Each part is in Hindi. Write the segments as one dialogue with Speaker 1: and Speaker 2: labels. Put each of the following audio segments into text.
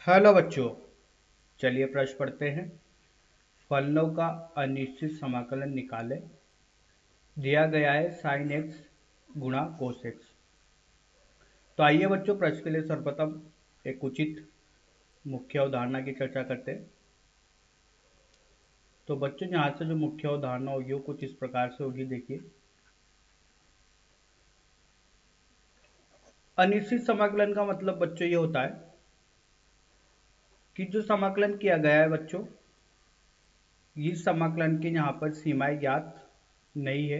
Speaker 1: हेलो बच्चों, चलिए प्रश्न पढ़ते हैं। फलनों का अनिश्चित समाकलन निकालें। दिया गया है साइन एक्स गुणा कोस एक्स। तो आइए बच्चों, प्रश्न के लिए सर्वप्रथम एक उचित मुख्य अवधारणा की चर्चा करते हैं। तो बच्चों, यहाँ से जो मुख्य अवधारणा होगी वो कुछ इस प्रकार से होगी। देखिए, अनिश्चित समाकलन का मतलब बच्चों ये होता है कि जो समाकलन किया गया है बच्चों, इस समाकलन की यहाँ पर सीमाएं ज्ञात नहीं है।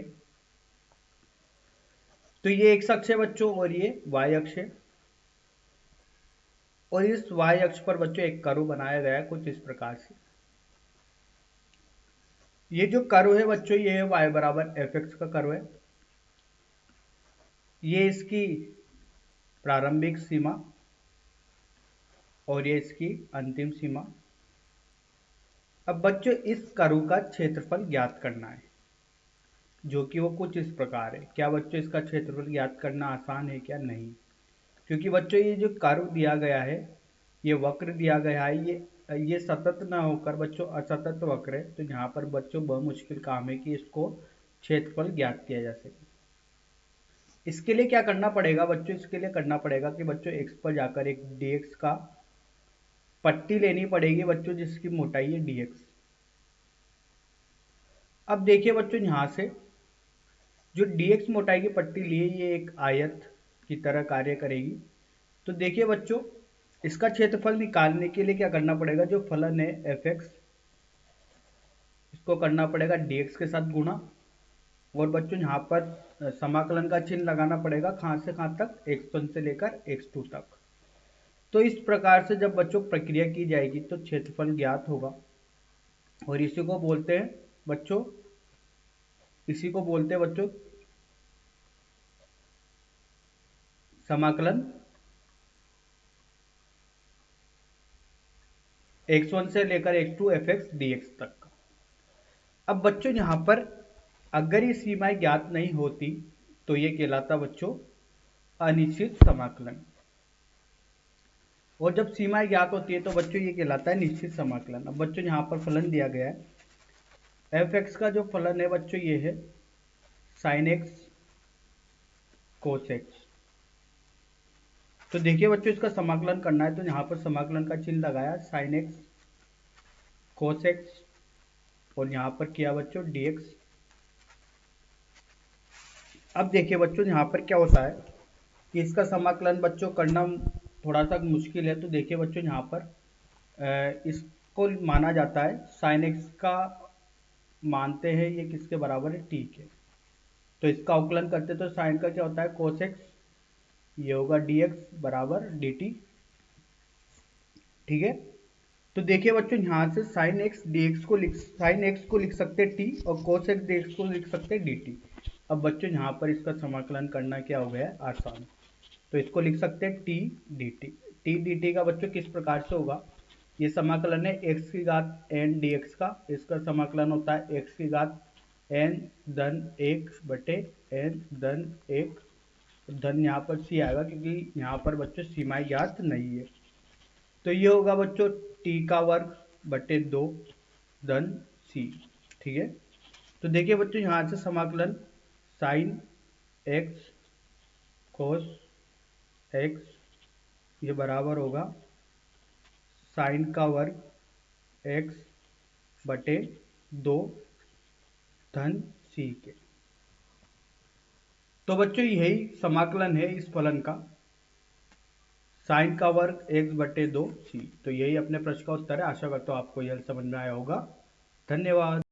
Speaker 1: तो ये एक्स अक्ष है बच्चों और ये वाई अक्ष है, और इस वाई अक्ष पर बच्चों एक कर्व बनाया गया है कुछ इस प्रकार से। ये जो कर्व है बच्चों, ये है y बराबर एफ एक्स का कर्व है। ये इसकी प्रारंभिक सीमा और ये इसकी अंतिम सीमा। अब बच्चों, इस कर्व का क्षेत्रफल ज्ञात करना है, जो कि वो कुछ इस प्रकार है। क्या बच्चों, इसका क्षेत्रफल ज्ञात करना आसान है क्या? नहीं, क्योंकि बच्चों ये जो कर्व दिया गया है, ये वक्र दिया गया है, ये सतत ना होकर बच्चों असतत वक्र है। तो यहाँ पर बच्चों बहुत मुश्किल काम है कि इसको क्षेत्रफल ज्ञात किया जा सके। इसके लिए क्या करना पड़ेगा बच्चों? इसके लिए करना पड़ेगा कि बच्चों x पर जाकर एक dx का पट्टी लेनी पड़ेगी बच्चों, जिसकी मोटाई है dx। अब देखिए बच्चों, यहाँ से जो dx मोटाई की पट्टी ली है, ये एक आयत की तरह कार्य करेगी। तो देखिए बच्चों, इसका क्षेत्रफल निकालने के लिए क्या करना पड़ेगा? जो फलन है एफ एक्स, इसको करना पड़ेगा dx के साथ गुणा। और बच्चों यहाँ पर समाकलन का चिन्ह लगाना पड़ेगा, कहाँ से कहाँ तक? x1 से लेकर x2 तक। तो इस प्रकार से जब बच्चों प्रक्रिया की जाएगी तो क्षेत्रफल ज्ञात होगा, और इसी को बोलते हैं बच्चों, समाकलन x1 से लेकर x2 F x D x तक का। अब बच्चों यहाँ पर अगर ये सीमाएं ज्ञात नहीं होती तो ये कहलाता बच्चों अनिश्चित समाकलन, और जब सीमाएं ज्ञात होती है तो बच्चों ये कहलाता है निश्चित समाकलन। अब बच्चों यहाँ पर फलन दिया गया है एफ एक्स का, जो फलन है बच्चों ये है साइन एक्स कोस एक्स। तो देखिए बच्चों, इसका समाकलन करना है तो यहाँ पर समाकलन का चिन्ह लगाया साइन एक्स कोस एक्स, और यहाँ पर किया बच्चों dx। अब देखिए बच्चों, यहाँ पर क्या होता है कि इसका समाकलन बच्चों करना थोड़ा सा मुश्किल है। तो देखिए बच्चों, यहाँ पर इसको माना जाता है साइन एक्स का, मानते हैं ये किसके बराबर है? t के। तो इसका अवकलन करते तो साइन का क्या होता है? कोस एक्स, ये होगा dx बराबर dt। ठीक है, तो देखिए बच्चों, यहाँ से साइन एक्स को लिख सकते टी, और कोस एक्स dx को लिख सकते dt। अब बच्चों यहाँ पर इसका समाकलन करना क्या हो गया है? आसान। तो इसको लिख सकते हैं टी dt का बच्चों किस प्रकार से होगा? ये समाकलन है x की घात n dx का। इसका समाकलन होता है x की घात n धन 1 बटे n धन 1। धन यहाँ पर c आएगा क्योंकि यहाँ पर बच्चों सीमाएं ज्ञात नहीं है। तो ये होगा बच्चों t का वर्ग बटे 2 धन c। ठीक है, तो देखिए बच्चों, यहाँ से समाकलन साइन x कोस x, ये बराबर होगा साइन का वर्ग x बटे 2 धन c के। तो बच्चों यही समाकलन है इस फलन का, साइन का वर्ग x बटे 2 c। तो यही अपने प्रश्न का उत्तर है। आशा करता हूँ आपको यह समझ में आया होगा। धन्यवाद।